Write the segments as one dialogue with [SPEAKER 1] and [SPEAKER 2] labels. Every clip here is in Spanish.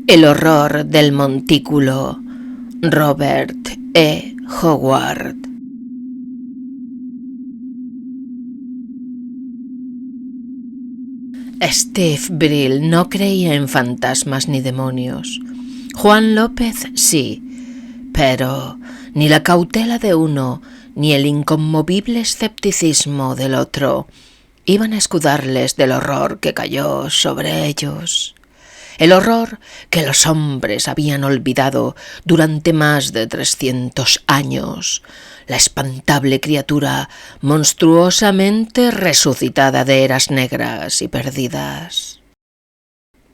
[SPEAKER 1] El horror del montículo. Robert E. Howard. Steve Brill no creía en fantasmas ni demonios. Juan López sí, pero ni la cautela de uno ni el inconmovible escepticismo del otro iban a escudarles del horror que cayó sobre ellos. El horror que los hombres habían olvidado durante más de 300 años. La espantable criatura monstruosamente resucitada de eras negras y perdidas.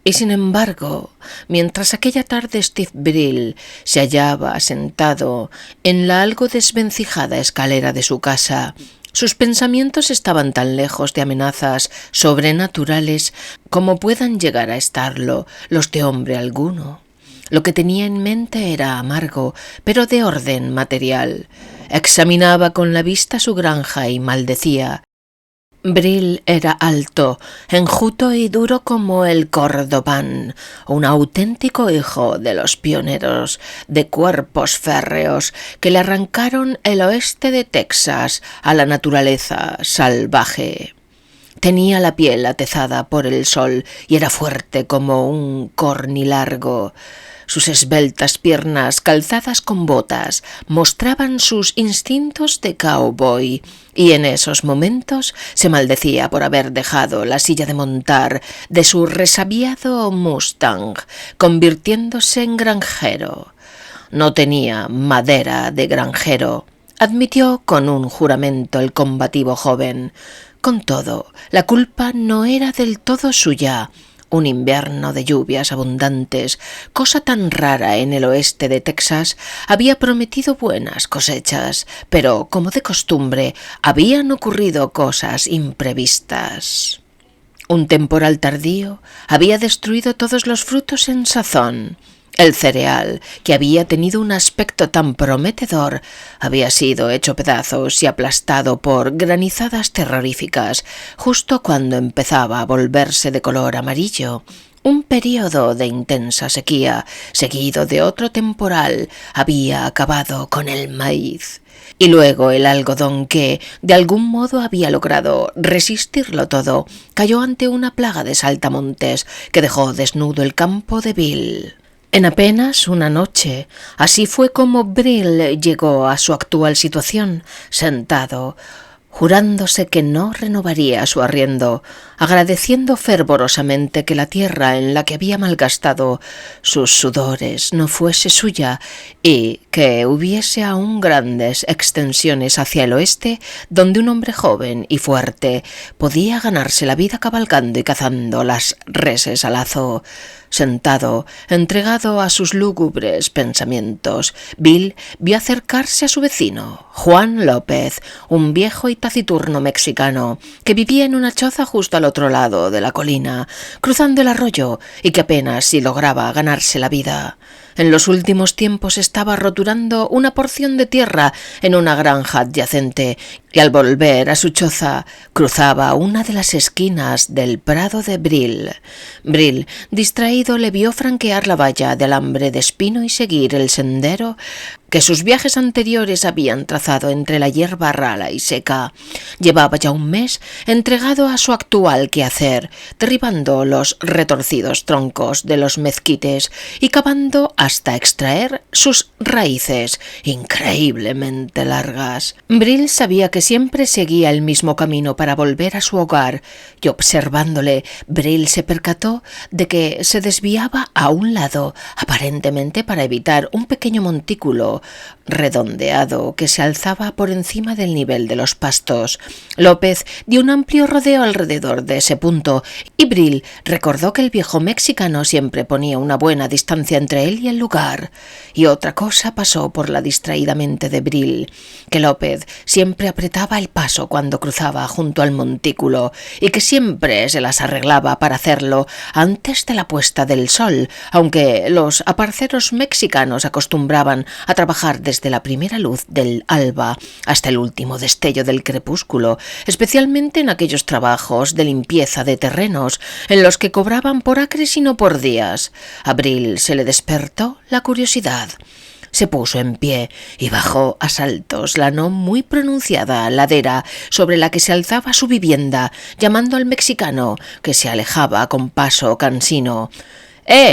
[SPEAKER 1] Y sin embargo, mientras aquella tarde Steve Brill se hallaba sentado en la algo desvencijada escalera de su casa, sus pensamientos estaban tan lejos de amenazas sobrenaturales como puedan llegar a estarlo los de hombre alguno. Lo que tenía en mente era amargo, pero de orden material. Examinaba con la vista su granja y maldecía. Brill era alto, enjuto y duro como el Cordobán, un auténtico hijo de los pioneros de cuerpos férreos que le arrancaron el oeste de Texas a la naturaleza salvaje. Tenía la piel atezada por el sol y era fuerte como un cornilargo. Sus esbeltas piernas, calzadas con botas, mostraban sus instintos de cowboy, y en esos momentos se maldecía por haber dejado la silla de montar de su resabiado Mustang, convirtiéndose en granjero. No tenía madera de granjero, admitió con un juramento el combativo joven. Con todo, la culpa no era del todo suya. Un invierno de lluvias abundantes, cosa tan rara en el oeste de Texas, había prometido buenas cosechas, pero, como de costumbre, habían ocurrido cosas imprevistas. Un temporal tardío había destruido todos los frutos en sazón. El cereal, que había tenido un aspecto tan prometedor, había sido hecho pedazos y aplastado por granizadas terroríficas, justo cuando empezaba a volverse de color amarillo. Un período de intensa sequía, seguido de otro temporal, había acabado con el maíz. Y luego el algodón que, de algún modo, había logrado resistirlo todo, cayó ante una plaga de saltamontes que dejó desnudo el campo de Bill. En apenas una noche, así fue como Brill llegó a su actual situación, sentado, jurándose que no renovaría su arriendo, agradeciendo fervorosamente que la tierra en la que había malgastado sus sudores no fuese suya y que hubiese aún grandes extensiones hacia el oeste donde un hombre joven y fuerte podía ganarse la vida cabalgando y cazando las reses a lazo. Sentado, entregado a sus lúgubres pensamientos, Bill vio acercarse a su vecino, Juan López, un viejo y taciturno mexicano que vivía en una choza justo al otro lado de la colina, cruzando el arroyo, y que apenas si lograba ganarse la vida. En los últimos tiempos estaba roturando una porción de tierra en una granja adyacente y al volver a su choza cruzaba una de las esquinas del prado de Brill. Brill, distraído, le vio franquear la valla de alambre de espino y seguir el sendero que sus viajes anteriores habían trazado entre la hierba rala y seca. Llevaba ya un mes entregado a su actual quehacer, derribando los retorcidos troncos de los mezquites y cavando hasta extraer sus raíces, increíblemente largas. Brill sabía que siempre seguía el mismo camino para volver a su hogar, y observándole, Brill se percató de que se desviaba a un lado, aparentemente para evitar un pequeño montículo redondeado que se alzaba por encima del nivel de los pastos. López dio un amplio rodeo alrededor de ese punto y Brill recordó que el viejo mexicano siempre ponía una buena distancia entre él y el lugar. Y otra cosa pasó por la distraída mente de Brill, que López siempre apretaba el paso cuando cruzaba junto al montículo y que siempre se las arreglaba para hacerlo antes de la puesta del sol, aunque los aparceros mexicanos acostumbraban a trabajar desde la primera luz del alba hasta el último destello del crepúsculo, especialmente en aquellos trabajos de limpieza de terrenos en los que cobraban por acres y no por días. A Brill se le despertó la curiosidad. Se puso en pie y bajó a saltos la no muy pronunciada ladera sobre la que se alzaba su vivienda, llamando al mexicano, que se alejaba con paso cansino.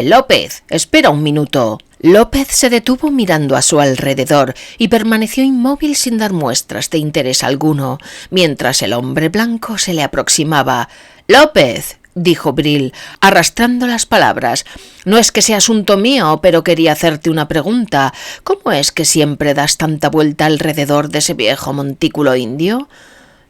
[SPEAKER 1] López, espera un minuto. López se detuvo mirando a su alrededor y permaneció inmóvil sin dar muestras de interés alguno, mientras el hombre blanco se le aproximaba. «López», dijo Brill, arrastrando las palabras, «no es que sea asunto mío, pero quería hacerte una pregunta. ¿Cómo es que siempre das tanta vuelta alrededor de ese viejo montículo indio?»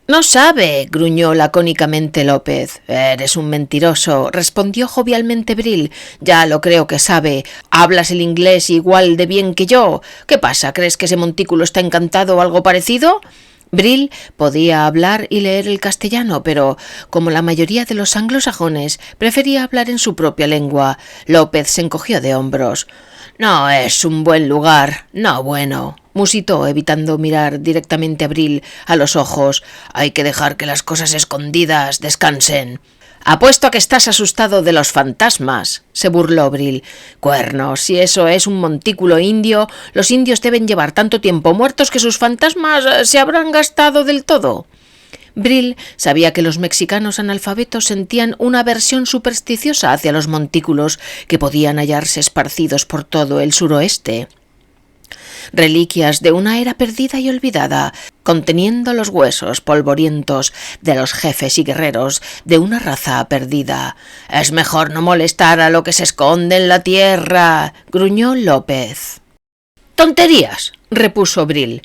[SPEAKER 1] «No sabe», gruñó lacónicamente López. «Eres un mentiroso», respondió jovialmente Brill. «Ya lo creo que sabe. Hablas el inglés igual de bien que yo. ¿Qué pasa? ¿Crees que ese montículo está encantado o algo parecido?» Brill podía hablar y leer el castellano, pero, como la mayoría de los anglosajones, prefería hablar en su propia lengua. López se encogió de hombros. «No es un buen lugar, no bueno», musitó, evitando mirar directamente a Brill a los ojos. «Hay que dejar que las cosas escondidas descansen». «Apuesto a que estás asustado de los fantasmas», se burló Brill. «Cuernos, si eso es un montículo indio, los indios deben llevar tanto tiempo muertos que sus fantasmas se habrán gastado del todo». Brill sabía que los mexicanos analfabetos sentían una aversión supersticiosa hacia los montículos que podían hallarse esparcidos por todo el suroeste. Reliquias de una era perdida y olvidada, conteniendo los huesos polvorientos de los jefes y guerreros de una raza perdida. «Es mejor no molestar a lo que se esconde en la tierra», gruñó López. «Tonterías», repuso Brill.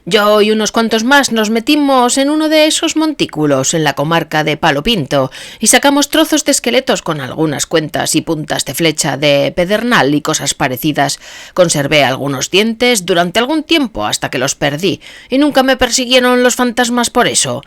[SPEAKER 1] «Yo y unos cuantos más nos metimos en uno de esos montículos en la comarca de Palo Pinto y sacamos trozos de esqueletos con algunas cuentas y puntas de flecha de pedernal y cosas parecidas. Conservé algunos dientes durante algún tiempo hasta que los perdí y nunca me persiguieron los fantasmas por eso».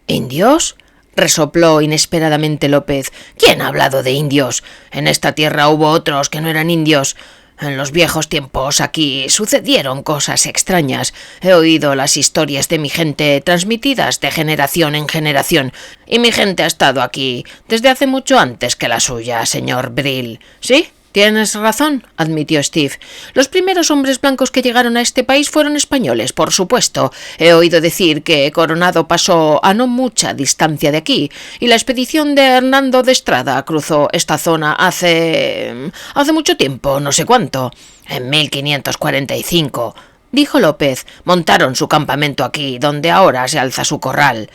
[SPEAKER 1] «¿Indios?», resopló inesperadamente López. «¿Quién ha hablado de indios? En esta tierra hubo otros que no eran indios. En los viejos tiempos aquí sucedieron cosas extrañas. He oído las historias de mi gente transmitidas de generación en generación, y mi gente ha estado aquí desde hace mucho antes que la suya, señor Brill». «Sí, tienes razón», admitió Steve. «Los primeros hombres blancos que llegaron a este país fueron españoles, por supuesto. He oído decir que Coronado pasó a no mucha distancia de aquí, y la expedición de Hernando de Estrada cruzó esta zona hace mucho tiempo, no sé cuánto». «En 1545», dijo López. «Montaron su campamento aquí, donde ahora se alza su corral».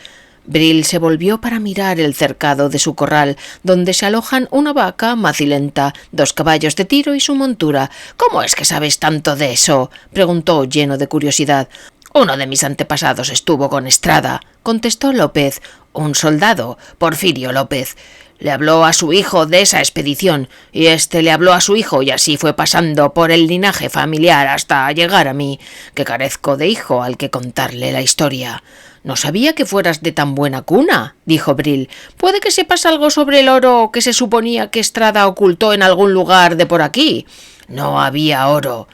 [SPEAKER 1] Brill se volvió para mirar el cercado de su corral, donde se alojan una vaca macilenta, 2 caballos de tiro y su montura. «¿Cómo es que sabes tanto de eso?», preguntó lleno de curiosidad. «Uno de mis antepasados estuvo con Estrada», contestó López. «Un soldado, Porfirio López. Le habló a su hijo de esa expedición, y éste le habló a su hijo, y así fue pasando por el linaje familiar hasta llegar a mí, que carezco de hijo al que contarle la historia». «No sabía que fueras de tan buena cuna», dijo Brill. «Puede que sepas algo sobre el oro que se suponía que Estrada ocultó en algún lugar de por aquí». «No había oro»,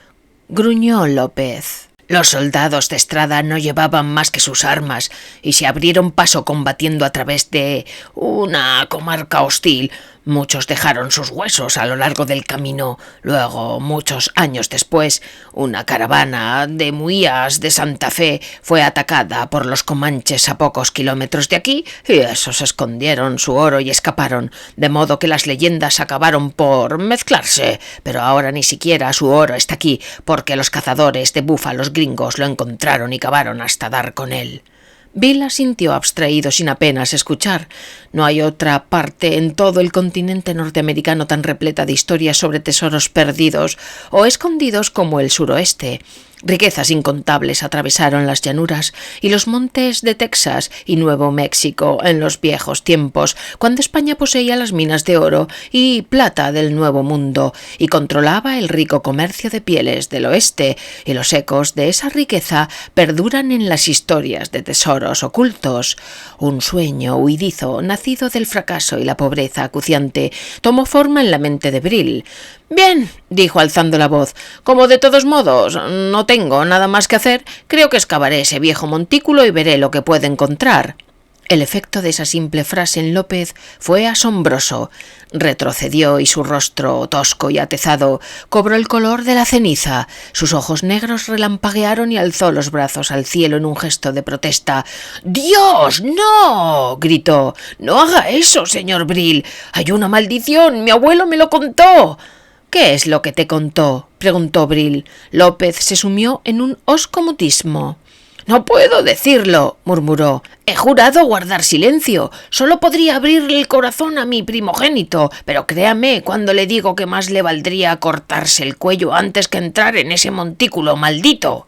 [SPEAKER 1] gruñó López. «Los soldados de Estrada no llevaban más que sus armas y se abrieron paso combatiendo a través de una comarca hostil. Muchos dejaron sus huesos a lo largo del camino. Luego, muchos años después, una caravana de muías de Santa Fe fue atacada por los comanches a pocos kilómetros de aquí y esos escondieron su oro y escaparon, de modo que las leyendas acabaron por mezclarse. Pero ahora ni siquiera su oro está aquí, porque los cazadores de búfalos gringos lo encontraron y cavaron hasta dar con él». Bill asintió abstraído sin apenas escuchar. No hay otra parte en todo el continente norteamericano tan repleta de historias sobre tesoros perdidos o escondidos como el suroeste. Riquezas incontables atravesaron las llanuras y los montes de Texas y Nuevo México en los viejos tiempos, cuando España poseía las minas de oro y plata del Nuevo Mundo y controlaba el rico comercio de pieles del oeste, y los ecos de esa riqueza perduran en las historias de tesoros ocultos. Un sueño huidizo, nacido del fracaso y la pobreza acuciante, tomó forma en la mente de Brill. «Bien», dijo alzando la voz, «como de todos modos no tengo nada más que hacer, creo que excavaré ese viejo montículo y veré lo que puedo encontrar». El efecto de esa simple frase en López fue asombroso. Retrocedió y su rostro, tosco y atezado, cobró el color de la ceniza. Sus ojos negros relampaguearon y alzó los brazos al cielo en un gesto de protesta. «¡Dios, no!», gritó. «No haga eso, señor Brill. Hay una maldición. Mi abuelo me lo contó». «¿Qué es lo que te contó?», preguntó Brill. López se sumió en un hosco mutismo. «No puedo decirlo», murmuró. «He jurado guardar silencio. Solo podría abrirle el corazón a mi primogénito, pero créame cuando le digo que más le valdría cortarse el cuello antes que entrar en ese montículo maldito».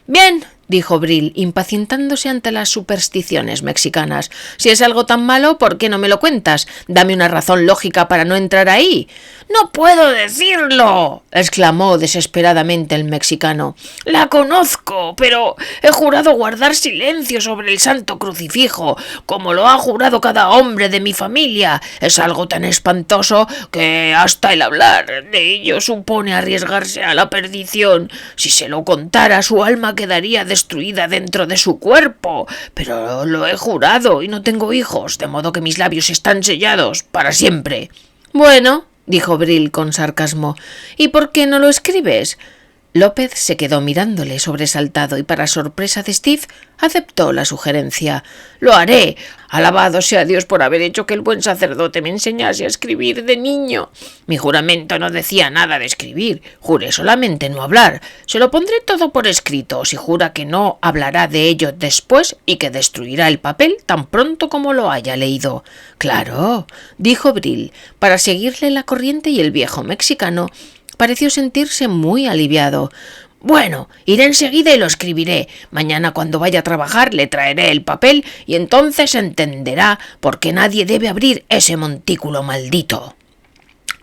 [SPEAKER 1] «Bien», dijo Brill, impacientándose ante las supersticiones mexicanas. «Si es algo tan malo, ¿por qué no me lo cuentas? Dame una razón lógica para no entrar ahí». «No puedo decirlo», exclamó desesperadamente el mexicano. «La conozco, pero he jurado guardar silencio sobre el santo crucifijo, como lo ha jurado cada hombre de mi familia. Es algo tan espantoso que hasta el hablar de ello supone arriesgarse a la perdición. Si se lo contara, su alma quedaría destruida dentro de su cuerpo. Pero lo he jurado y no tengo hijos, de modo que mis labios están sellados para siempre». «Bueno», dijo Brill con sarcasmo, «¿y por qué no lo escribes?». López se quedó mirándole sobresaltado y, para sorpresa de Steve, aceptó la sugerencia. «Lo haré. Alabado sea Dios por haber hecho que el buen sacerdote me enseñase a escribir de niño. Mi juramento no decía nada de escribir. Juré solamente no hablar. Se lo pondré todo por escrito, si jura que no hablará de ello después y que destruirá el papel tan pronto como lo haya leído». «Claro», dijo Brill, para seguirle la corriente, y el viejo mexicano pareció sentirse muy aliviado. «Bueno, iré enseguida y lo escribiré. Mañana, cuando vaya a trabajar, le traeré el papel y entonces entenderá por qué nadie debe abrir ese montículo maldito».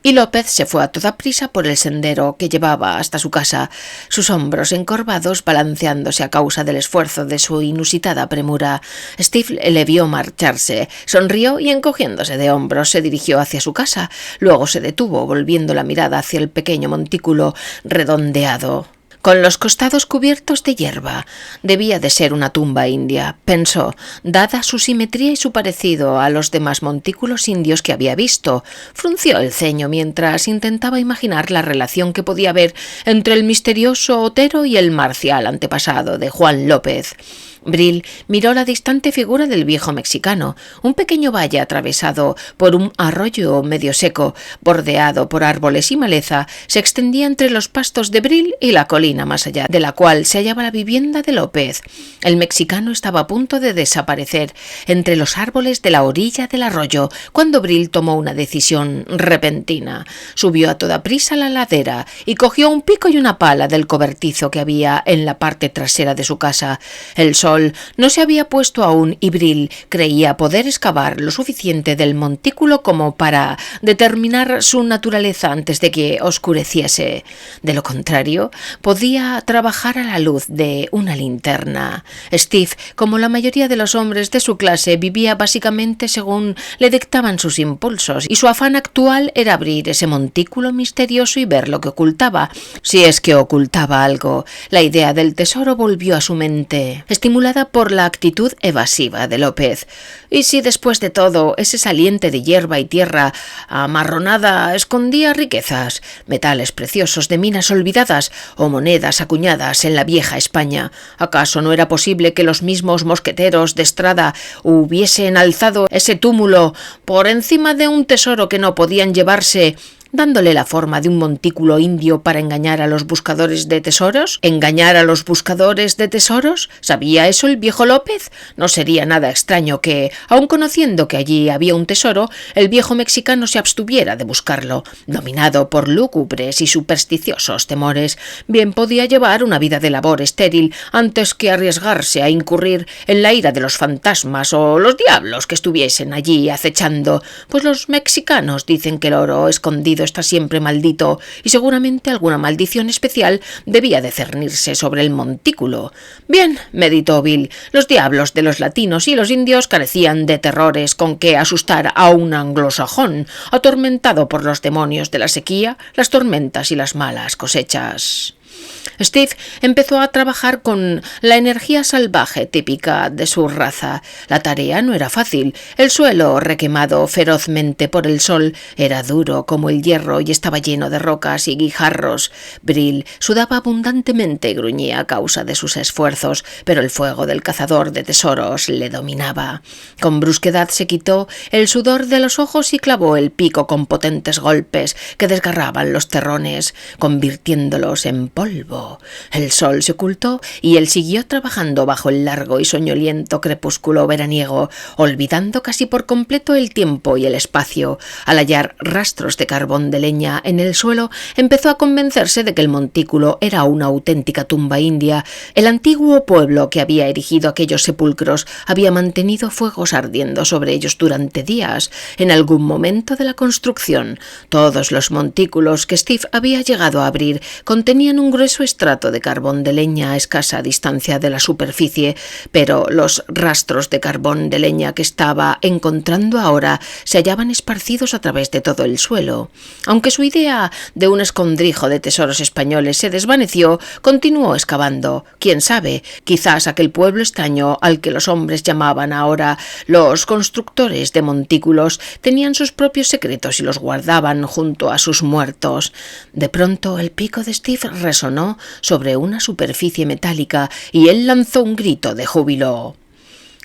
[SPEAKER 1] Y López se fue a toda prisa por el sendero que llevaba hasta su casa, sus hombros encorvados balanceándose a causa del esfuerzo de su inusitada premura. Steve le vio marcharse, sonrió y, encogiéndose de hombros, se dirigió hacia su casa. Luego se detuvo, volviendo la mirada hacia el pequeño montículo redondeado, con los costados cubiertos de hierba. Debía de ser una tumba india, pensó, dada su simetría y su parecido a los demás montículos indios que había visto. Frunció el ceño mientras intentaba imaginar la relación que podía haber entre el misterioso Otero y el marcial antepasado de Juan López. Brill miró la distante figura del viejo mexicano, un pequeño valle atravesado por un arroyo medio seco, bordeado por árboles y maleza, se extendía entre los pastos de Brill y la colina más allá de la cual se hallaba la vivienda de López. El mexicano estaba a punto de desaparecer entre los árboles de la orilla del arroyo cuando Brill tomó una decisión repentina. Subió a toda prisa la ladera y cogió un pico y una pala del cobertizo que había en la parte trasera de su casa. El sol no se había puesto aún y Brill creía poder excavar lo suficiente del montículo como para determinar su naturaleza antes de que oscureciese. De lo contrario, podía trabajar a la luz de una linterna. Steve, como la mayoría de los hombres de su clase, vivía básicamente según le dictaban sus impulsos, y su afán actual era abrir ese montículo misterioso y ver lo que ocultaba, si es que ocultaba algo. La idea del tesoro volvió a su mente, estimulada por la actitud evasiva de López. ¿Y si después de todo ese saliente de hierba y tierra amarronada escondía riquezas, metales preciosos de minas olvidadas o monedas acuñadas en la vieja España? ¿Acaso no era posible que los mismos mosqueteros de Estrada hubiesen alzado ese túmulo por encima de un tesoro que no podían llevarse dándole la forma de un montículo indio para engañar a los buscadores de tesoros. ¿Engañar a los buscadores de tesoros? ¿Sabía eso el viejo López? No sería nada extraño que, aun conociendo que allí había un tesoro, el viejo mexicano se abstuviera de buscarlo. Dominado por lúgubres y supersticiosos temores, bien podía llevar una vida de labor estéril antes que arriesgarse a incurrir en la ira de los fantasmas o los diablos que estuviesen allí acechando, pues los mexicanos dicen que el oro escondido está siempre maldito y seguramente alguna maldición especial debía de cernirse sobre el montículo. Bien, meditó Bill, los diablos de los latinos y los indios carecían de terrores con que asustar a un anglosajón atormentado por los demonios de la sequía, las tormentas y las malas cosechas. Steve empezó a trabajar con la energía salvaje típica de su raza. La tarea no era fácil. El suelo, requemado ferozmente por el sol, era duro como el hierro y estaba lleno de rocas y guijarros. Brill sudaba abundantemente y gruñía a causa de sus esfuerzos, pero el fuego del cazador de tesoros le dominaba. Con brusquedad se quitó el sudor de los ojos y clavó el pico con potentes golpes que desgarraban los terrones, convirtiéndolos en polvo. El sol se ocultó y él siguió trabajando bajo el largo y soñoliento crepúsculo veraniego, olvidando casi por completo el tiempo y el espacio. Al hallar rastros de carbón de leña en el suelo, empezó a convencerse de que el montículo era una auténtica tumba india. El antiguo pueblo que había erigido aquellos sepulcros había mantenido fuegos ardiendo sobre ellos durante días. En algún momento de la construcción, todos los montículos que Steve había llegado a abrir contenían un grueso estrato de carbón de leña a escasa distancia de la superficie, pero los rastros de carbón de leña que estaba encontrando ahora se hallaban esparcidos a través de todo el suelo. Aunque su idea de un escondrijo de tesoros españoles se desvaneció, continuó excavando. Quién sabe, quizás aquel pueblo extraño al que los hombres llamaban ahora los constructores de montículos tenían sus propios secretos y los guardaban junto a sus muertos. De pronto el pico de Steve resonó sobre una superficie metálica y él lanzó un grito de júbilo.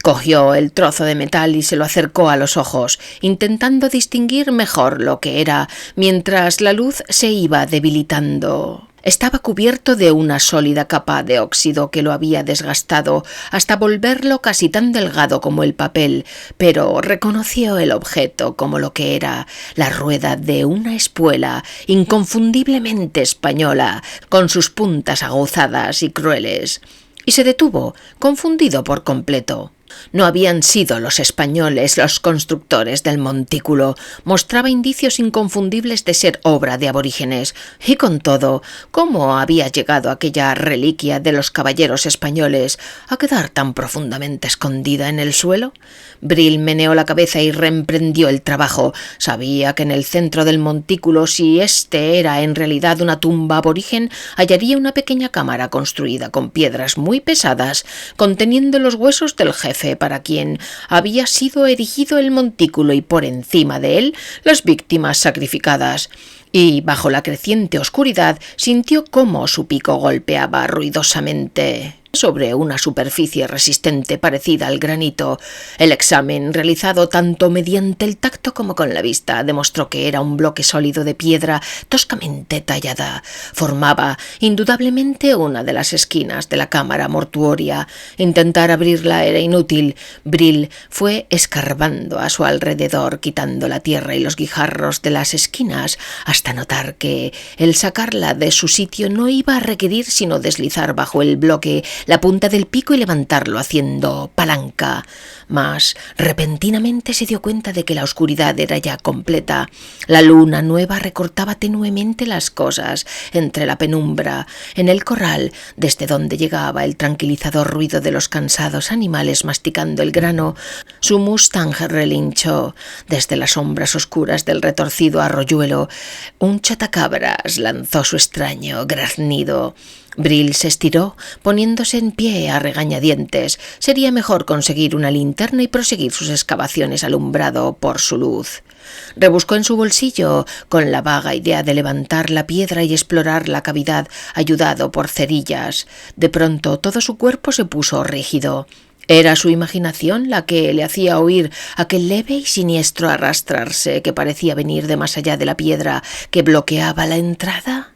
[SPEAKER 1] Cogió el trozo de metal y se lo acercó a los ojos, intentando distinguir mejor lo que era, mientras la luz se iba debilitando. Estaba cubierto de una sólida capa de óxido que lo había desgastado hasta volverlo casi tan delgado como el papel, pero reconoció el objeto como lo que era, la rueda de una espuela inconfundiblemente española, con sus puntas aguzadas y crueles. Y se detuvo, confundido por completo. No habían sido los españoles los constructores del montículo. Mostraba indicios inconfundibles de ser obra de aborígenes. Y con todo, ¿cómo había llegado aquella reliquia de los caballeros españoles a quedar tan profundamente escondida en el suelo? Brill meneó la cabeza y reemprendió el trabajo. Sabía que en el centro del montículo, si éste era en realidad una tumba aborigen, hallaría una pequeña cámara construida con piedras muy pesadas, conteniendo los huesos del jefe para quien había sido erigido el montículo y por encima de él las víctimas sacrificadas. Y bajo la creciente oscuridad sintió cómo su pico golpeaba ruidosamente sobre una superficie resistente parecida al granito. El examen, realizado tanto mediante el tacto como con la vista, demostró que era un bloque sólido de piedra toscamente tallada. Formaba indudablemente una de las esquinas de la cámara mortuoria. Intentar abrirla era inútil. Brill fue escarbando a su alrededor, quitando la tierra y los guijarros de las esquinas, hasta notar que el sacarla de su sitio no iba a requerir sino deslizar bajo el bloque la punta del pico y levantarlo haciendo palanca. Mas repentinamente se dio cuenta de que la oscuridad era ya completa. La luna nueva recortaba tenuemente las cosas entre la penumbra. En el corral, desde donde llegaba el tranquilizador ruido de los cansados animales masticando el grano, su Mustang relinchó. Desde las sombras oscuras del retorcido arroyuelo, un chatacabras lanzó su extraño graznido. Brill se estiró, poniéndose en pie a regañadientes. Sería mejor conseguir una linterna y proseguir sus excavaciones alumbrado por su luz. Rebuscó en su bolsillo con la vaga idea de levantar la piedra y explorar la cavidad, ayudado por cerillas. De pronto todo su cuerpo se puso rígido. Era su imaginación la que le hacía oír aquel leve y siniestro arrastrarse que parecía venir de más allá de la piedra que bloqueaba la entrada.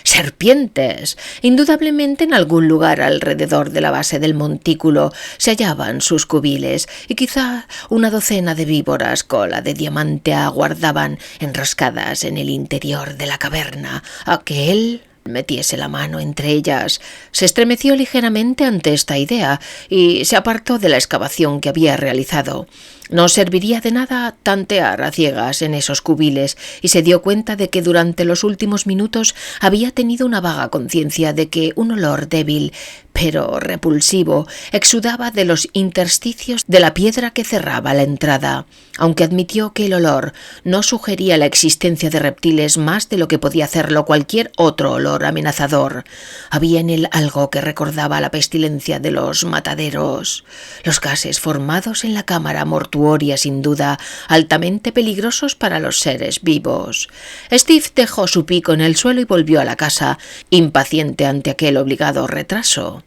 [SPEAKER 1] ¡Serpientes! Indudablemente en algún lugar alrededor de la base del montículo se hallaban sus cubiles y quizá una docena de víboras cola de diamante aguardaban enroscadas en el interior de la caverna a que él metiese la mano entre ellas. Se estremeció ligeramente ante esta idea y se apartó de la excavación que había realizado. No serviría de nada tantear a ciegas en esos cubiles y se dio cuenta de que durante los últimos minutos había tenido una vaga conciencia de que un olor débil pero repulsivo exudaba de los intersticios de la piedra que cerraba la entrada. Aunque admitió que el olor no sugería la existencia de reptiles más de lo que podía hacerlo cualquier otro olor amenazador, había en él algo que recordaba la pestilencia de los mataderos. Los gases formados en la cámara mortuoria, sin duda, altamente peligrosos para los seres vivos. Steve dejó su pico en el suelo y volvió a la casa, impaciente ante aquel obligado retraso.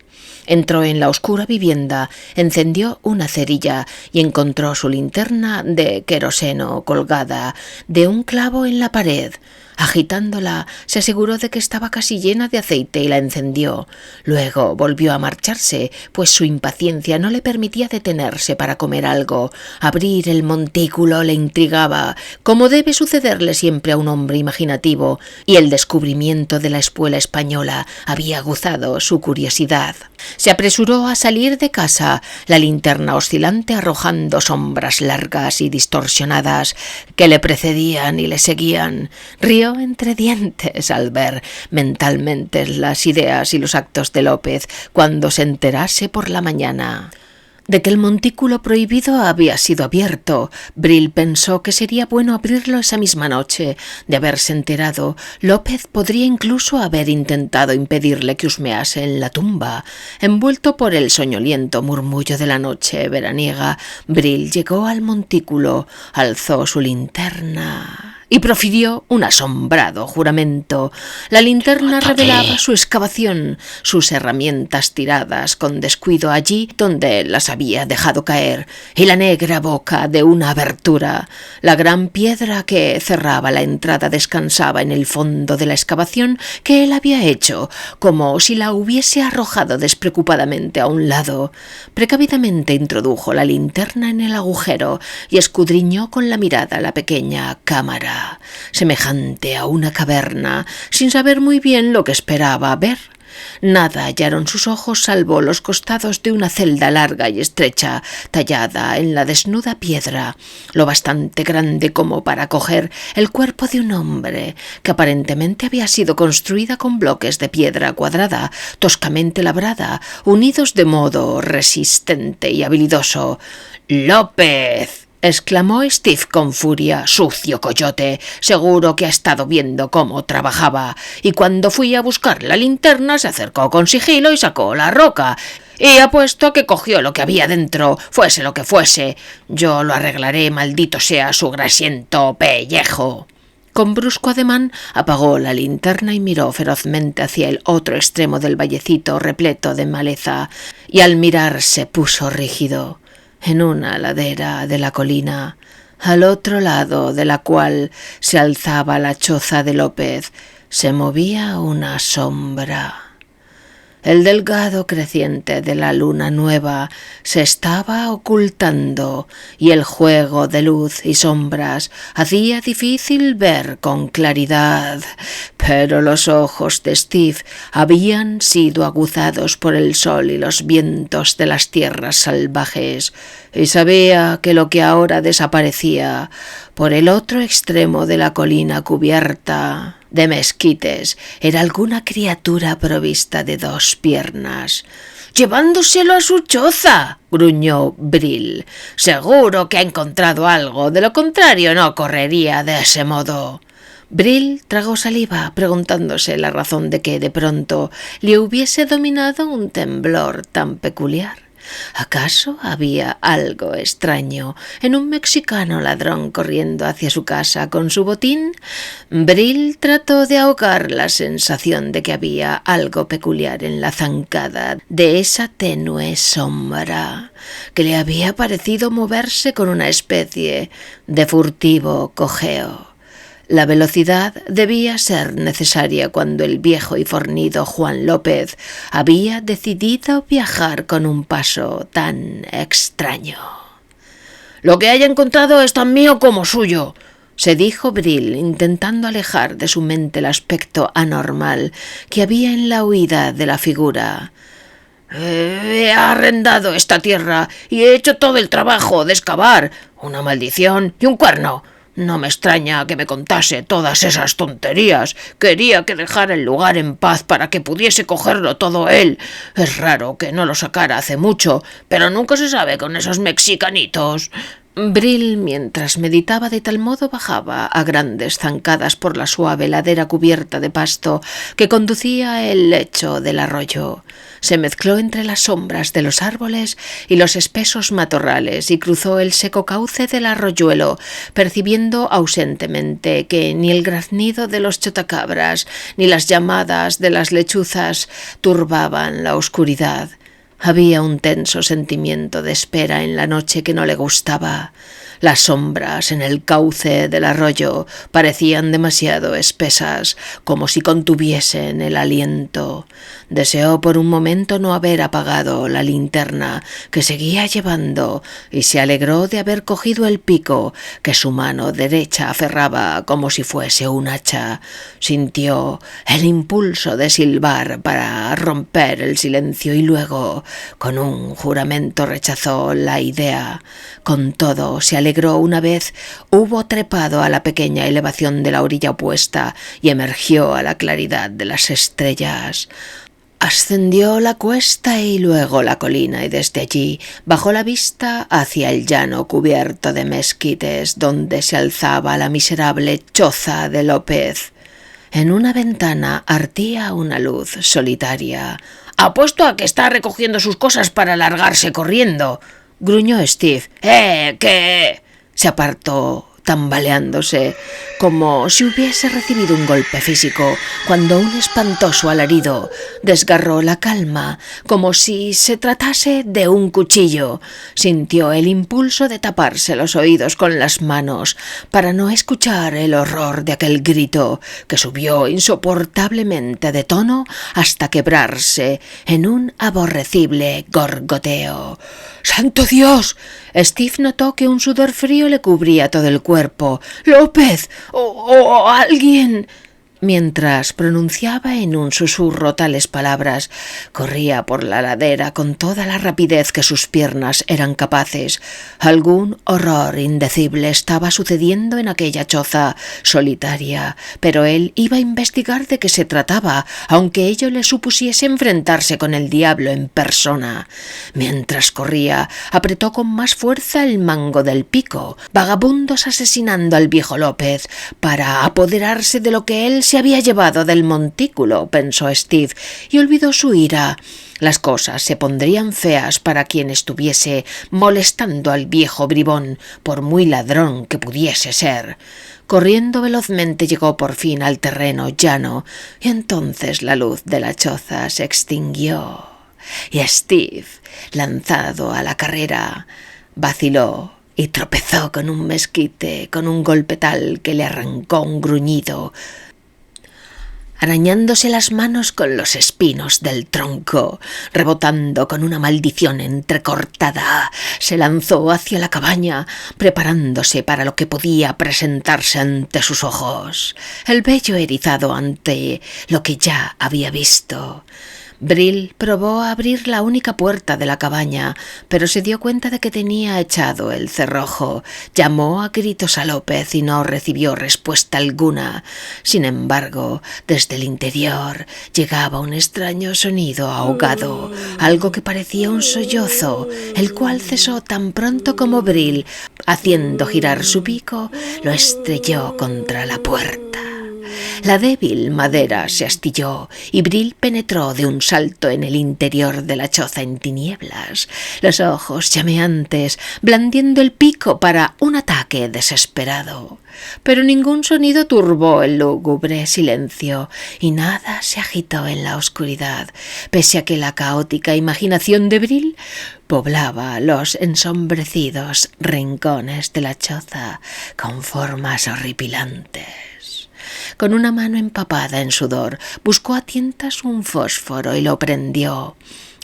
[SPEAKER 1] Entró en la oscura vivienda, encendió una cerilla y encontró su linterna de queroseno colgada de un clavo en la pared. Agitándola, se aseguró de que estaba casi llena de aceite y la encendió. Luego volvió a marcharse, pues su impaciencia no le permitía detenerse para comer algo. Abrir el montículo le intrigaba, como debe sucederle siempre a un hombre imaginativo, y el descubrimiento de la espuela española había aguzado su curiosidad. Se apresuró a salir de casa, la linterna oscilante arrojando sombras largas y distorsionadas que le precedían y le seguían. Rió entre dientes al ver mentalmente las ideas y los actos de López cuando se enterase por la mañana de que el montículo prohibido había sido abierto. Brill pensó que sería bueno abrirlo esa misma noche. De haberse enterado, López podría incluso haber intentado impedirle que husmease en la tumba. Envuelto por el soñoliento murmullo de la noche veraniega, Brill llegó al montículo, alzó su linterna y profirió un asombrado juramento. La linterna revelaba su excavación, sus herramientas tiradas con descuido allí donde las había dejado caer, y la negra boca de una abertura. La gran piedra que cerraba la entrada descansaba en el fondo de la excavación que él había hecho, como si la hubiese arrojado despreocupadamente a un lado. Precavidamente introdujo la linterna en el agujero y escudriñó con la mirada la pequeña cámara, semejante a una caverna, sin saber muy bien lo que esperaba ver. Nada hallaron sus ojos salvo los costados de una celda larga y estrecha, tallada en la desnuda piedra, lo bastante grande como para acoger el cuerpo de un hombre, que aparentemente había sido construida con bloques de piedra cuadrada, toscamente labrada, unidos de modo resistente y habilidoso. «¡López!», exclamó Steve con furia. «¡Sucio coyote! Seguro que ha estado viendo cómo trabajaba. Y cuando fui a buscar la linterna se acercó con sigilo y sacó la roca. Y apuesto a que cogió lo que había dentro, fuese lo que fuese. Yo lo arreglaré, maldito sea su grasiento pellejo». Con brusco ademán apagó la linterna y miró ferozmente hacia el otro extremo del vallecito repleto de maleza, y al mirar se puso rígido. En una ladera de la colina, al otro lado de la cual se alzaba la choza de López, se movía una sombra. El delgado creciente de la luna nueva se estaba ocultando y el juego de luz y sombras hacía difícil ver con claridad, pero los ojos de Steve habían sido aguzados por el sol y los vientos de las tierras salvajes, y sabía que lo que ahora desaparecía por el otro extremo de la colina cubierta de mezquites era alguna criatura provista de 2 piernas. «¡Llevándoselo a su choza!», gruñó Brill. «Seguro que ha encontrado algo, de lo contrario no correría de ese modo». Brill tragó saliva, preguntándose la razón de que de pronto le hubiese dominado un temblor tan peculiar. ¿Acaso había algo extraño en un mexicano ladrón corriendo hacia su casa con su botín? Brill trató de ahogar la sensación de que había algo peculiar en la zancada de esa tenue sombra que le había parecido moverse con una especie de furtivo cojeo. La velocidad debía ser necesaria cuando el viejo y fornido Juan López había decidido viajar con un paso tan extraño. «Lo que haya encontrado es tan mío como suyo», se dijo Brill, intentando alejar de su mente el aspecto anormal que había en la huida de la figura. «He arrendado esta tierra y he hecho todo el trabajo de excavar. Una maldición y un cuerno. No me extraña que me contase todas esas tonterías. Quería que dejara el lugar en paz para que pudiese cogerlo todo él. Es raro que no lo sacara hace mucho, pero nunca se sabe con esos mexicanitos». Brill, mientras meditaba de tal modo, bajaba a grandes zancadas por la suave ladera cubierta de pasto que conducía al lecho del arroyo. Se mezcló entre las sombras de los árboles y los espesos matorrales y cruzó el seco cauce del arroyuelo, percibiendo ausentemente que ni el graznido de los chotacabras ni las llamadas de las lechuzas turbaban la oscuridad. Había un tenso sentimiento de espera en la noche que no le gustaba. Las sombras en el cauce del arroyo parecían demasiado espesas, como si contuviesen el aliento. Deseó por un momento no haber apagado la linterna que seguía llevando y se alegró de haber cogido el pico que su mano derecha aferraba como si fuese un hacha. Sintió el impulso de silbar para romper el silencio y luego, con un juramento, rechazó la idea. Con todo, se alegró una vez hubo trepado a la pequeña elevación de la orilla opuesta y emergió a la claridad de las estrellas. Ascendió la cuesta y luego la colina y desde allí bajó la vista hacia el llano cubierto de mezquites donde se alzaba la miserable choza de López. En una ventana ardía una luz solitaria. «Apuesto a que está recogiendo sus cosas para largarse corriendo», gruñó Steve. ¿Qué?» Se apartó tambaleándose, como si hubiese recibido un golpe físico, cuando un espantoso alarido desgarró la calma, como si se tratase de un cuchillo. Sintió el impulso de taparse los oídos con las manos para no escuchar el horror de aquel grito que subió insoportablemente de tono hasta quebrarse en un aborrecible gorgoteo. ¡Santo Dios! Steve notó que un sudor frío le cubría todo el cuerpo. «¡López! ¡O alguien!». Mientras pronunciaba en un susurro tales palabras, corría por la ladera con toda la rapidez que sus piernas eran capaces. Algún horror indecible estaba sucediendo en aquella choza solitaria, pero él iba a investigar de qué se trataba, aunque ello le supusiese enfrentarse con el diablo en persona. Mientras corría, apretó con más fuerza el mango del pico, vagabundos asesinando al viejo López, para apoderarse de lo que él se había llevado del montículo, pensó Steve, y olvidó su ira. Las cosas se pondrían feas para quien estuviese molestando al viejo bribón, por muy ladrón que pudiese ser. Corriendo velozmente llegó por fin al terreno llano, y entonces la luz de la choza se extinguió, y Steve, lanzado a la carrera, vaciló y tropezó con un mezquite con un golpe tal que le arrancó un gruñido, arañándose las manos con los espinos del tronco. Rebotando con una maldición entrecortada, se lanzó hacia la cabaña, preparándose para lo que podía presentarse ante sus ojos, el vello erizado ante lo que ya había visto. Brill probó a abrir la única puerta de la cabaña, pero se dio cuenta de que tenía echado el cerrojo. Llamó a gritos a López y no recibió respuesta alguna. Sin embargo, desde el interior llegaba un extraño sonido ahogado, algo que parecía un sollozo, el cual cesó tan pronto como Brill, haciendo girar su pico, lo estrelló contra la puerta. La débil madera se astilló y Bril penetró de un salto en el interior de la choza en tinieblas, los ojos llameantes, blandiendo el pico para un ataque desesperado. Pero ningún sonido turbó el lúgubre silencio y nada se agitó en la oscuridad, pese a que la caótica imaginación de Bril poblaba los ensombrecidos rincones de la choza con formas horripilantes. Con una mano empapada en sudor, buscó a tientas un fósforo y lo prendió.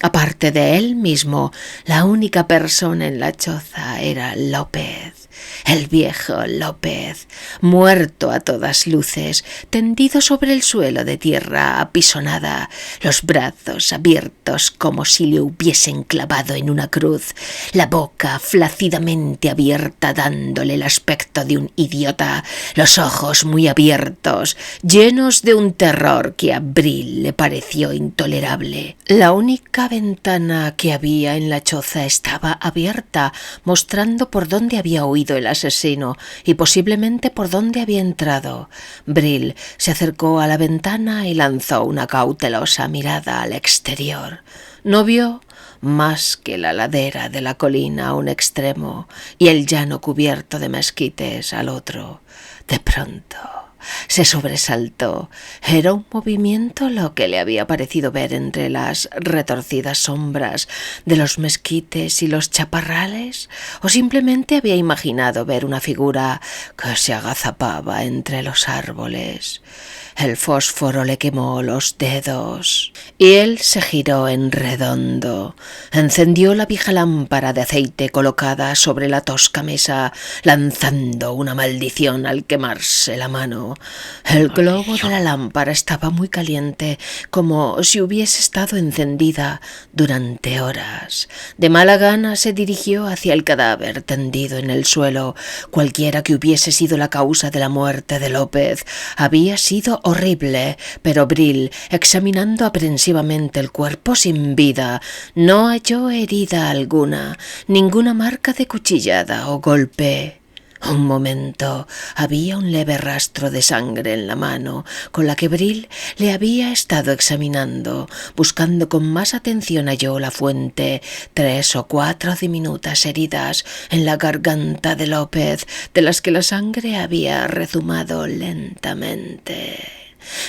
[SPEAKER 1] Aparte de él mismo, la única persona en la choza era López, el viejo López, muerto a todas luces, tendido sobre el suelo de tierra apisonada, los brazos abiertos como si le hubiesen clavado en una cruz, la boca flácidamente abierta dándole el aspecto de un idiota, los ojos muy abiertos, llenos de un terror que a Bril le pareció intolerable. La única ventana que había en la choza estaba abierta, mostrando por dónde había huido el asesino y posiblemente por dónde había entrado. Bril se acercó a la ventana y lanzó una cautelosa mirada al exterior. No vio más que la ladera de la colina a un extremo y el llano cubierto de mezquites al otro. De pronto se sobresaltó. ¿Era un movimiento lo que le había parecido ver entre las retorcidas sombras de los mezquites y los chaparrales? ¿O simplemente había imaginado ver una figura que se agazapaba entre los árboles? El fósforo le quemó los dedos y él se giró en redondo. Encendió la vieja lámpara de aceite colocada sobre la tosca mesa, lanzando una maldición al quemarse la mano. El globo de la lámpara estaba muy caliente, como si hubiese estado encendida durante horas. De mala gana se dirigió hacia el cadáver tendido en el suelo. Cualquiera que hubiese sido la causa de la muerte de López había sido horrible, pero Bril, examinando aprensivamente el cuerpo sin vida, no halló herida alguna, ninguna marca de cuchillada o golpe. Un momento, había un leve rastro de sangre en la mano con la que Bril le había estado examinando. Buscando con más atención halló la fuente, 3 o 4 diminutas heridas en la garganta de López, de las que la sangre había rezumado lentamente.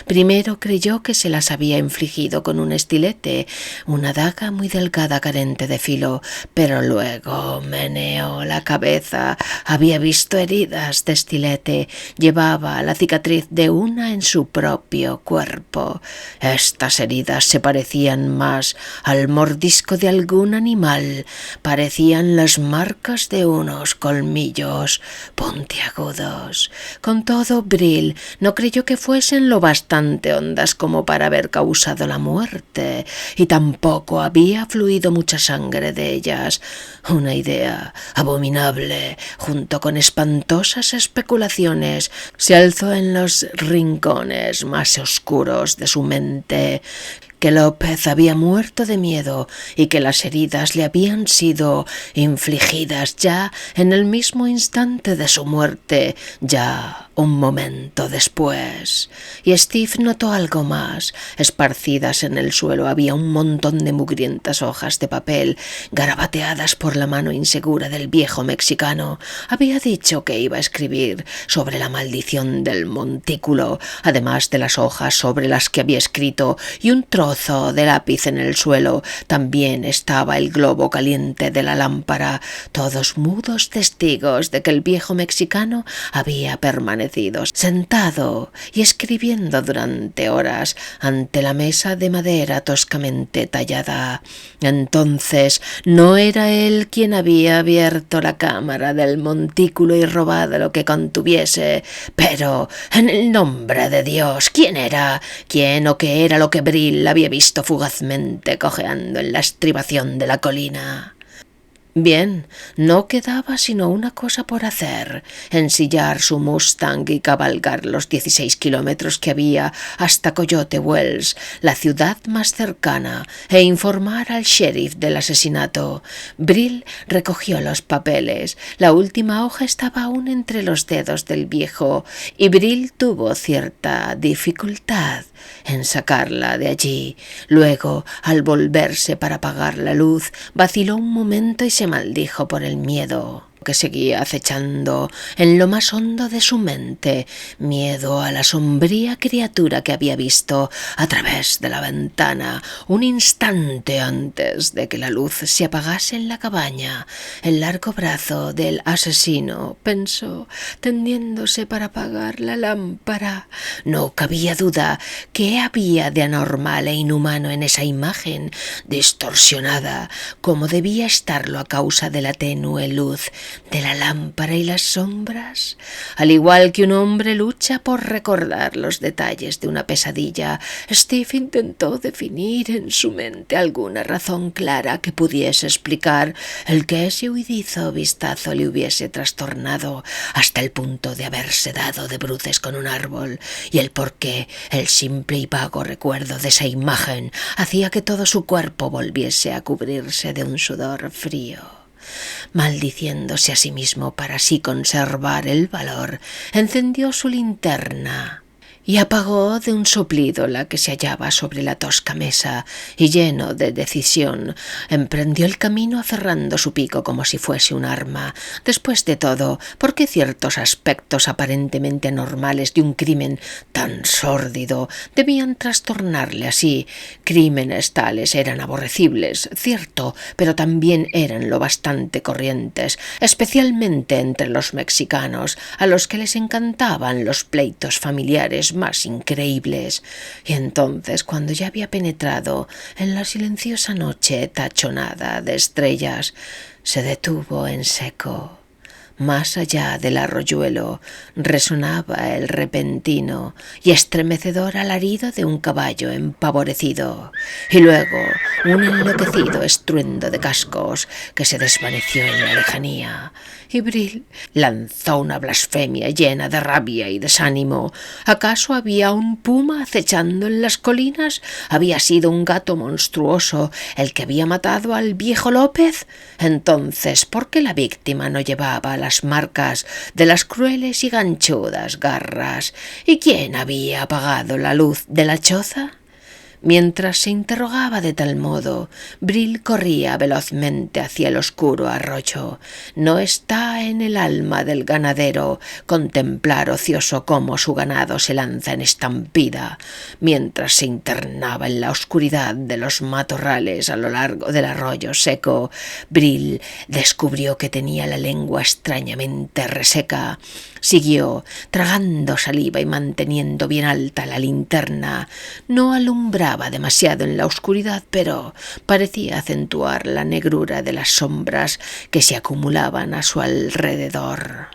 [SPEAKER 1] Primero creyó que se las había infligido con un estilete, una daga muy delgada carente de filo, pero luego meneó la cabeza. Había visto heridas de estilete, llevaba la cicatriz de una en su propio cuerpo. Estas heridas se parecían más al mordisco de algún animal, parecían las marcas de unos colmillos puntiagudos. Con todo, Bril no creyó que fuesen lo bastante hondas como para haber causado la muerte, y tampoco había fluido mucha sangre de ellas. Una idea abominable, junto con espantosas especulaciones, se alzó en los rincones más oscuros de su mente: que López había muerto de miedo y que las heridas le habían sido infligidas ya en el mismo instante de su muerte, ya un momento después. Y Steve notó algo más. Esparcidas en el suelo había un montón de mugrientas hojas de papel, garabateadas por la mano insegura del viejo mexicano. Había dicho que iba a escribir sobre la maldición del montículo, además de las hojas sobre las que había escrito y un trozo de lápiz en el suelo. También estaba el globo caliente de la lámpara, todos mudos testigos de que el viejo mexicano había permanecido sentado y escribiendo durante horas ante la mesa de madera toscamente tallada. Entonces no era él quien había abierto la cámara del montículo y robado lo que contuviese, pero en el nombre de Dios, ¿quién era? ¿Quién o qué era lo que Bril había visto fugazmente cojeando en la estribación de la colina? Bien, no quedaba sino una cosa por hacer: ensillar su Mustang y cabalgar los 16 kilómetros que había hasta Coyote Wells, la ciudad más cercana, e informar al sheriff del asesinato. Brill recogió los papeles. La última hoja estaba aún entre los dedos del viejo, y Brill tuvo cierta dificultad en sacarla de allí. Luego, al volverse para apagar la luz, vaciló un momento y se maldijo por el miedo que seguía acechando en lo más hondo de su mente, miedo a la sombría criatura que había visto a través de la ventana un instante antes de que la luz se apagase en la cabaña. El largo brazo del asesino, pensó, tendiéndose para apagar la lámpara. No cabía duda que había de anormal e inhumano en esa imagen, distorsionada como debía estarlo a causa de la tenue luz de la lámpara y las sombras. Al igual que un hombre lucha por recordar los detalles de una pesadilla, Steve intentó definir en su mente alguna razón clara que pudiese explicar el que ese huidizo vistazo le hubiese trastornado hasta el punto de haberse dado de bruces con un árbol, y el por qué el simple y vago recuerdo de esa imagen hacía que todo su cuerpo volviese a cubrirse de un sudor frío. Maldiciéndose a sí mismo para así conservar el valor, encendió su linterna y apagó de un soplido la que se hallaba sobre la tosca mesa, y lleno de decisión emprendió el camino aferrando su pico como si fuese un arma. Después de todo, ¿por qué ciertos aspectos aparentemente normales de un crimen tan sórdido debían trastornarle así? Crímenes tales eran aborrecibles, cierto, pero también eran lo bastante corrientes, especialmente entre los mexicanos, a los que les encantaban los pleitos familiares más increíbles. Y entonces, cuando ya había penetrado en la silenciosa noche tachonada de estrellas, se detuvo en seco. Más allá del arroyuelo resonaba el repentino y estremecedor alarido de un caballo empavorecido, y luego un enloquecido estruendo de cascos que se desvaneció en la lejanía. Y Brill lanzó una blasfemia llena de rabia y desánimo. ¿Acaso había un puma acechando en las colinas? ¿Había sido un gato monstruoso el que había matado al viejo López? Entonces, ¿por qué la víctima no llevaba las marcas de las crueles y ganchudas garras? ¿Y quién había apagado la luz de la choza? Mientras se interrogaba de tal modo, Brill corría velozmente hacia el oscuro arroyo. No está en el alma del ganadero contemplar ocioso cómo su ganado se lanza en estampida. Mientras se internaba en la oscuridad de los matorrales a lo largo del arroyo seco, Brill descubrió que tenía la lengua extrañamente reseca. Siguió, tragando saliva y manteniendo bien alta la linterna. No alumbraba demasiado en la oscuridad, pero parecía acentuar la negrura de las sombras que se acumulaban a su alrededor.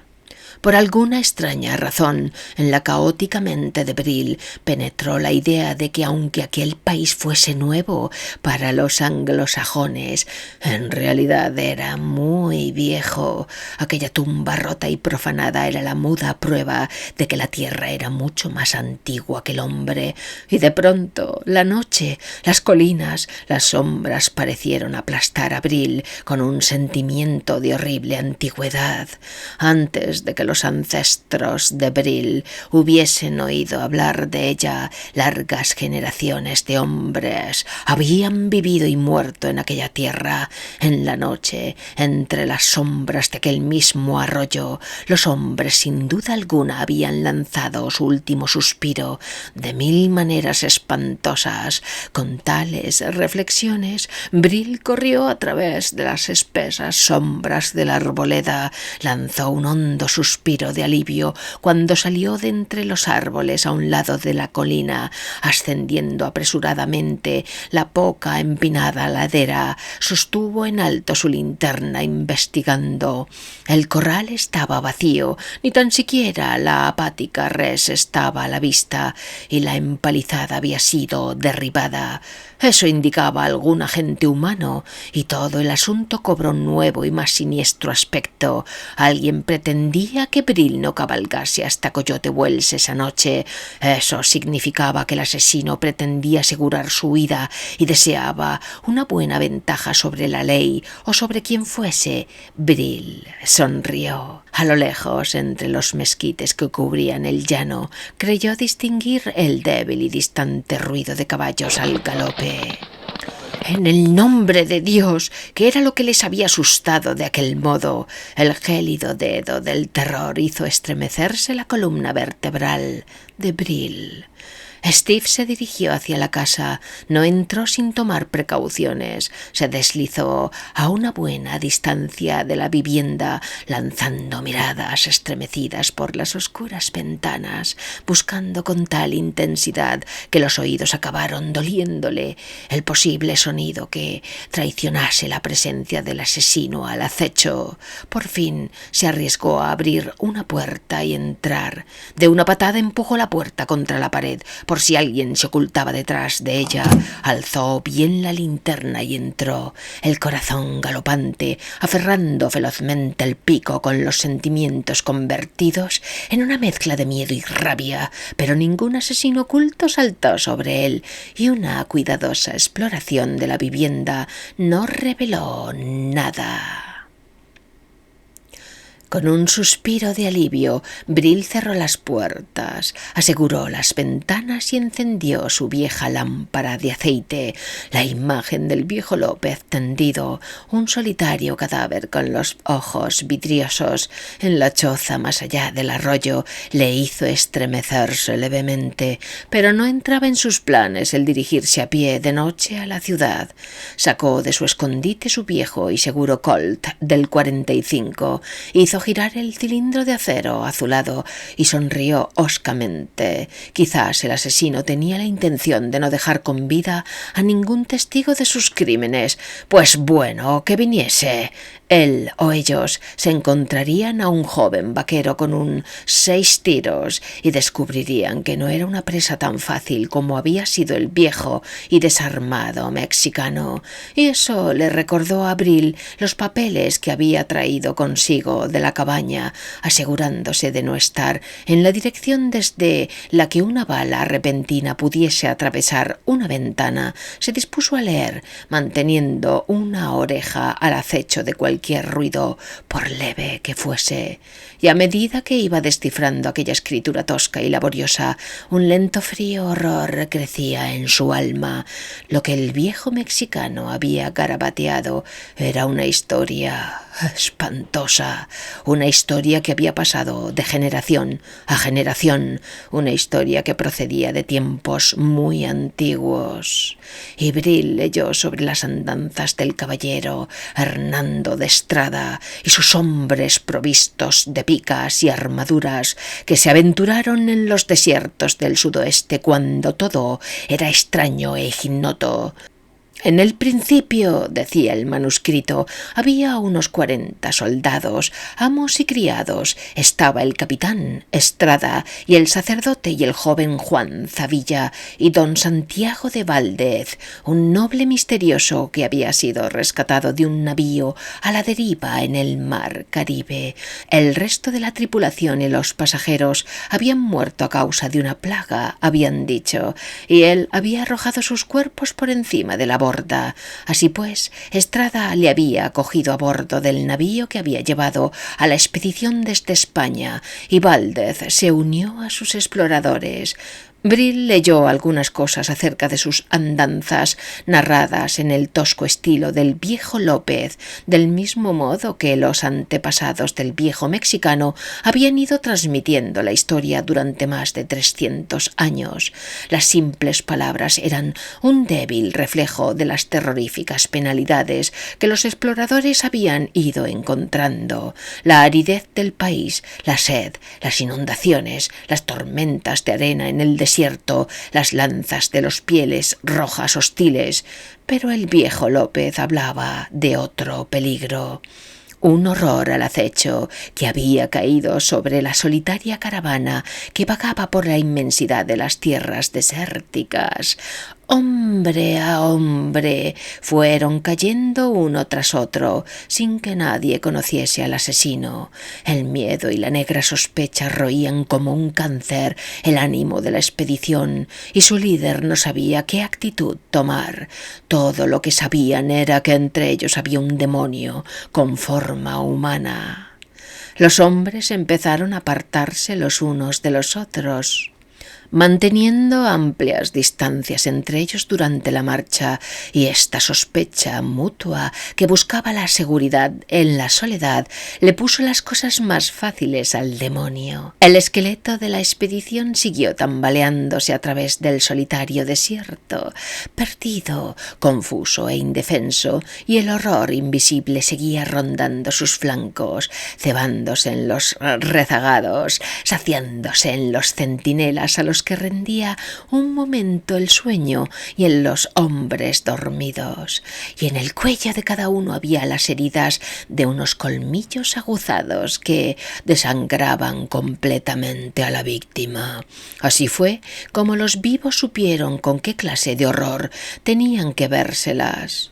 [SPEAKER 1] Por alguna extraña razón, en la caótica mente de Brill penetró la idea de que, aunque aquel país fuese nuevo para los anglosajones, en realidad era muy viejo. Aquella tumba rota y profanada era la muda prueba de que la tierra era mucho más antigua que el hombre. Y de pronto, la noche, las colinas, las sombras parecieron aplastar a Brill con un sentimiento de horrible antigüedad. Antes de que los ancestros de Brill hubiesen oído hablar de ella, largas generaciones de hombres habían vivido y muerto en aquella tierra. En la noche, entre las sombras de aquel mismo arroyo, los hombres sin duda alguna habían lanzado su último suspiro de mil maneras espantosas. Con tales reflexiones, Brill corrió a través de las espesas sombras de la arboleda, lanzó un hondo suspiro suspiro de alivio cuando salió de entre los árboles a un lado de la colina, ascendiendo apresuradamente la poca empinada ladera. Sostuvo en alto su linterna investigando. El corral estaba vacío, ni tan siquiera la apática res estaba a la vista, y la empalizada había sido derribada. Eso indicaba algún agente humano, y todo el asunto cobró un nuevo y más siniestro aspecto. Alguien pretendía que Brill no cabalgase hasta Coyote Wells esa noche. Eso significaba que el asesino pretendía asegurar su huida y deseaba una buena ventaja sobre la ley o sobre quien fuese. Brill sonrió. A lo lejos, entre los mezquites que cubrían el llano, creyó distinguir el débil y distante ruido de caballos al galope. En el nombre de Dios, ¿qué era lo que les había asustado de aquel modo? El gélido dedo del terror hizo estremecerse la columna vertebral de Brill. Steve se dirigió hacia la casa, no entró sin tomar precauciones, se deslizó a una buena distancia de la vivienda, lanzando miradas estremecidas por las oscuras ventanas, buscando con tal intensidad que los oídos acabaron doliéndole el posible sonido que traicionase la presencia del asesino al acecho. Por fin se arriesgó a abrir una puerta y entrar. De una patada empujó la puerta contra la pared, por si alguien se ocultaba detrás de ella. Alzó bien la linterna y entró, el corazón galopante, aferrando velozmente el pico con los sentimientos convertidos en una mezcla de miedo y rabia, pero ningún asesino oculto saltó sobre él, y una cuidadosa exploración de la vivienda no reveló nada. Con un suspiro de alivio, Brill cerró las puertas, aseguró las ventanas y encendió su vieja lámpara de aceite. La imagen del viejo López tendido, un solitario cadáver con los ojos vidriosos, en la choza más allá del arroyo, le hizo estremecerse levemente, pero no entraba en sus planes el dirigirse a pie de noche a la ciudad. Sacó de su escondite su viejo y seguro Colt del 45, hizo girar el cilindro de acero azulado y sonrió hoscamente. Quizás el asesino tenía la intención de no dejar con vida a ningún testigo de sus crímenes. Pues bueno, que viniese. Él o ellos se encontrarían a un joven vaquero con un 6 tiros y descubrirían que no era una presa tan fácil como había sido el viejo y desarmado mexicano. Y eso le recordó a Brill los papeles que había traído consigo de la cabaña, asegurándose de no estar en la dirección desde la que una bala repentina pudiese atravesar una ventana. Se dispuso a leer, manteniendo una oreja al acecho de cualquier ruido, por leve que fuese, y a medida que iba descifrando aquella escritura tosca y laboriosa, un lento frío horror crecía en su alma. Lo que el viejo mexicano había garabateado era una historia espantosa, una historia que había pasado de generación a generación, una historia que procedía de tiempos muy antiguos. Y Brill leyó sobre las andanzas del caballero Hernando de Estrada y sus hombres provistos de picas y armaduras que se aventuraron en los desiertos del sudoeste cuando todo era extraño e ignoto. En el principio, decía el manuscrito, había unos 40 soldados, amos y criados. Estaba el capitán Estrada y el sacerdote y el joven Juan Zavilla y don Santiago de Valdez, un noble misterioso que había sido rescatado de un navío a la deriva en el mar Caribe. El resto de la tripulación y los pasajeros habían muerto a causa de una plaga, habían dicho, y él había arrojado sus cuerpos por encima de la borda. Así pues, Estrada le había cogido a bordo del navío que había llevado a la expedición desde España, y Valdez se unió a sus exploradores. Brill leyó algunas cosas acerca de sus andanzas narradas en el tosco estilo del viejo López, del mismo modo que los antepasados del viejo mexicano habían ido transmitiendo la historia durante más de 300 años. Las simples palabras eran un débil reflejo de las terroríficas penalidades que los exploradores habían ido encontrando: la aridez del país, la sed, las inundaciones, las tormentas de arena en el desierto, las lanzas de los pieles rojas hostiles. Pero el viejo López hablaba de otro peligro, un horror al acecho que había caído sobre la solitaria caravana que vagaba por la inmensidad de las tierras desérticas. Hombre a hombre fueron cayendo uno tras otro, sin que nadie conociese al asesino. El miedo y la negra sospecha roían como un cáncer el ánimo de la expedición, y su líder no sabía qué actitud tomar. Todo lo que sabían era que entre ellos había un demonio con forma humana. Los hombres empezaron a apartarse los unos de los otros, manteniendo amplias distancias entre ellos durante la marcha, y esta sospecha mutua que buscaba la seguridad en la soledad le puso las cosas más fáciles al demonio. El esqueleto de la expedición siguió tambaleándose a través del solitario desierto, perdido, confuso e indefenso, y el horror invisible seguía rondando sus flancos, cebándose en los rezagados, saciándose en los centinelas a los que rendía un momento el sueño, y en los hombres dormidos, y en el cuello de cada uno había las heridas de unos colmillos aguzados que desangraban completamente a la víctima. Así fue como los vivos supieron con qué clase de horror tenían que vérselas.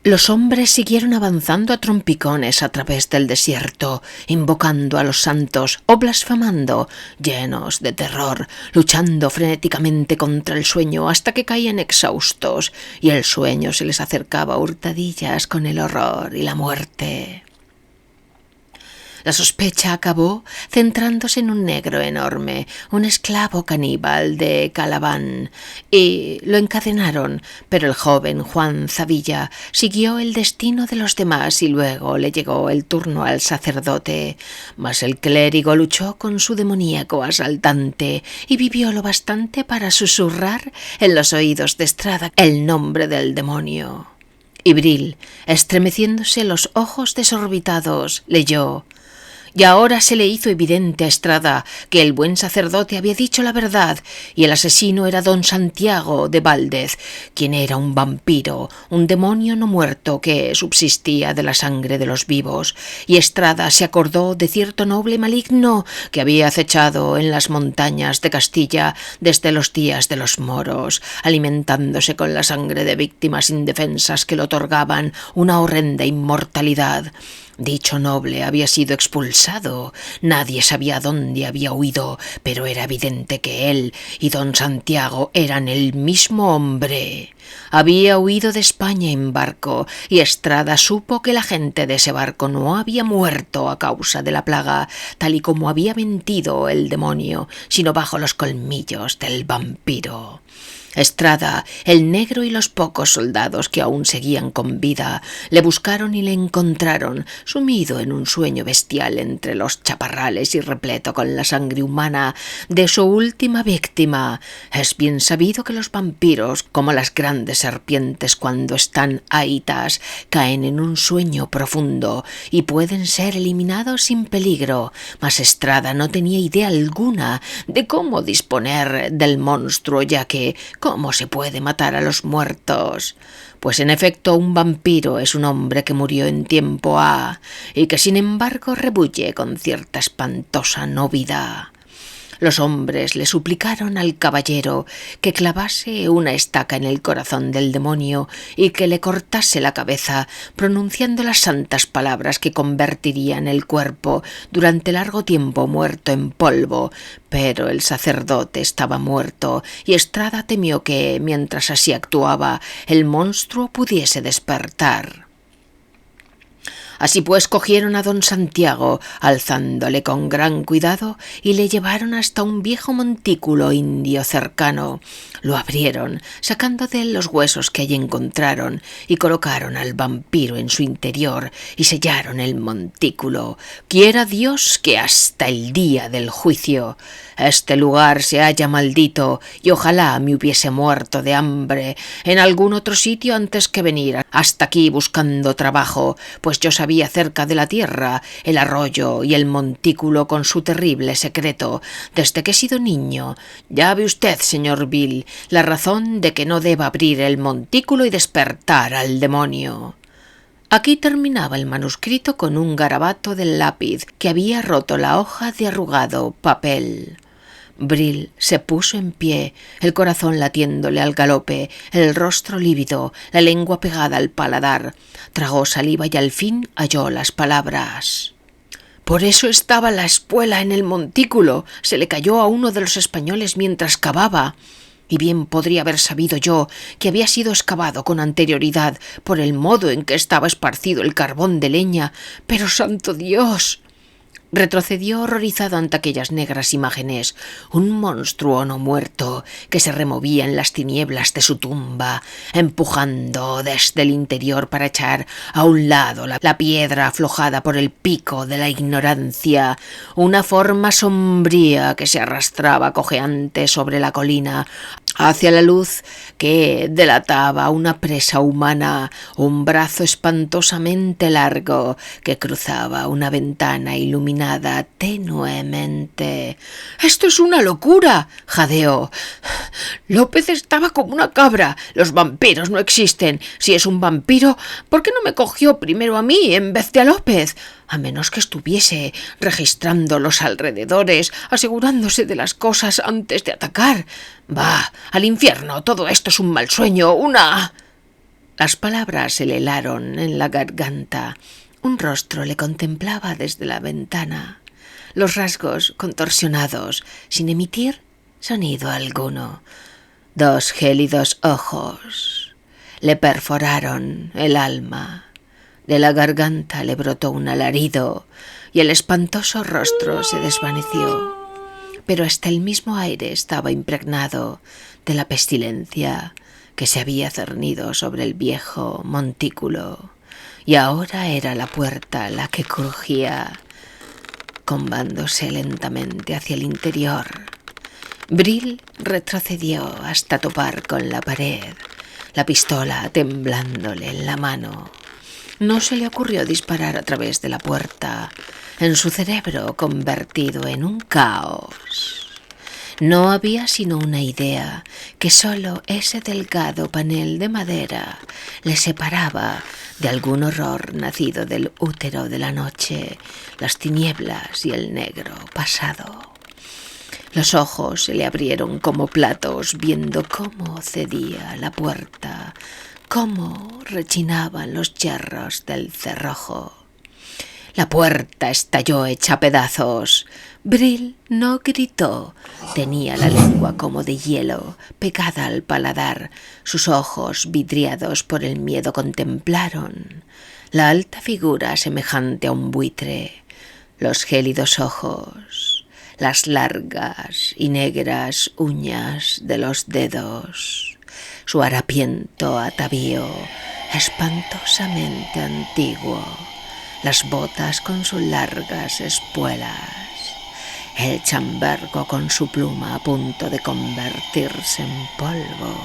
[SPEAKER 1] Los hombres siguieron avanzando a trompicones a través del desierto, invocando a los santos o blasfemando, llenos de terror, luchando frenéticamente contra el sueño hasta que caían exhaustos, y el sueño se les acercaba a hurtadillas con el horror y la muerte. La sospecha acabó centrándose en un negro enorme, un esclavo caníbal de Calaban, y lo encadenaron, pero el joven Juan Zavilla siguió el destino de los demás y luego le llegó el turno al sacerdote. Mas el clérigo luchó con su demoníaco asaltante y vivió lo bastante para susurrar en los oídos de Estrada el nombre del demonio. Y Brill, estremeciéndose los ojos desorbitados, leyó: y ahora se le hizo evidente a Estrada que el buen sacerdote había dicho la verdad, y el asesino era don Santiago de Valdez, quien era un vampiro, un demonio no muerto que subsistía de la sangre de los vivos. Y Estrada se acordó de cierto noble maligno que había acechado en las montañas de Castilla desde los días de los moros, alimentándose con la sangre de víctimas indefensas que le otorgaban una horrenda inmortalidad. Dicho noble había sido expulsado, nadie sabía dónde había huido, pero era evidente que él y don Santiago eran el mismo hombre. Había huido de España en barco, y Estrada supo que la gente de ese barco no había muerto a causa de la plaga, tal y como había mentido el demonio, sino bajo los colmillos del vampiro. Estrada, el negro y los pocos soldados que aún seguían con vida le buscaron y le encontraron, sumido en un sueño bestial entre los chaparrales y repleto con la sangre humana de su última víctima. Es bien sabido que los vampiros, como las grandes serpientes cuando están ahitas, caen en un sueño profundo y pueden ser eliminados sin peligro, mas Estrada no tenía idea alguna de cómo disponer del monstruo, ya que ¿cómo se puede matar a los muertos? Pues en efecto un vampiro es un hombre que murió en tiempo A y que sin embargo rebulle con cierta espantosa novedad. Los hombres le suplicaron al caballero que clavase una estaca en el corazón del demonio y que le cortase la cabeza, pronunciando las santas palabras que convertirían el cuerpo durante largo tiempo muerto en polvo. Pero el sacerdote estaba muerto, y Estrada temió que, mientras así actuaba, el monstruo pudiese despertar. Así pues cogieron a don Santiago, alzándole con gran cuidado, y le llevaron hasta un viejo montículo indio cercano. Lo abrieron, sacando de él los huesos que allí encontraron, y colocaron al vampiro en su interior, y sellaron el montículo. Quiera Dios que hasta el día del juicio este lugar se haya maldito, y ojalá me hubiese muerto de hambre en algún otro sitio antes que venir hasta aquí buscando trabajo, pues yo sabía acerca de la tierra, el arroyo y el montículo con su terrible secreto, desde que he sido niño. Ya ve usted, señor Bill, la razón de que no deba abrir el montículo y despertar al demonio. Aquí terminaba el manuscrito con un garabato del lápiz que había roto la hoja de arrugado papel. Brill se puso en pie, el corazón latiéndole al galope, el rostro lívido, la lengua pegada al paladar. Tragó saliva y al fin halló las palabras. Por eso estaba la espuela en el montículo. Se le cayó a uno de los españoles mientras cavaba. Y bien podría haber sabido yo que había sido excavado con anterioridad por el modo en que estaba esparcido el carbón de leña. Pero ¡santo Dios! Retrocedió horrorizado ante aquellas negras imágenes, un monstruo no muerto que se removía en las tinieblas de su tumba, empujando desde el interior para echar a un lado la piedra aflojada por el pico de la ignorancia, una forma sombría que se arrastraba cojeante sobre la colina, hacia la luz que delataba una presa humana, un brazo espantosamente largo que cruzaba una ventana iluminada tenuemente. «¡Esto es una locura!», jadeó. «López estaba como una cabra. Los vampiros no existen. Si es un vampiro, ¿por qué no me cogió primero a mí en vez de a López? A menos que estuviese registrando los alrededores, asegurándose de las cosas antes de atacar. ¡Bah! ¡Al infierno! Todo esto es un mal sueño, una...» Las palabras se le helaron en la garganta. Un rostro le contemplaba desde la ventana, los rasgos contorsionados, sin emitir sonido alguno. Dos gélidos ojos le perforaron el alma. De la garganta le brotó un alarido y el espantoso rostro se desvaneció. Pero hasta el mismo aire estaba impregnado de la pestilencia que se había cernido sobre el viejo montículo, y ahora era la puerta la que crujía, combándose lentamente hacia el interior. Brill retrocedió hasta topar con la pared, la pistola temblándole en la mano. No se le ocurrió disparar a través de la puerta, en su cerebro convertido en un caos. No había sino una idea, que solo ese delgado panel de madera le separaba de algún horror nacido del útero de la noche, las tinieblas y el negro pasado. Los ojos se le abrieron como platos, viendo cómo cedía la puerta, cómo rechinaban los hierros del cerrojo. La puerta estalló hecha pedazos. Brill no gritó. Tenía la lengua como de hielo, pegada al paladar. Sus ojos, vidriados por el miedo, contemplaron la alta figura semejante a un buitre, los gélidos ojos, las largas y negras uñas de los dedos, su harapiento atavío espantosamente antiguo, las botas con sus largas espuelas, el chambergo con su pluma a punto de convertirse en polvo,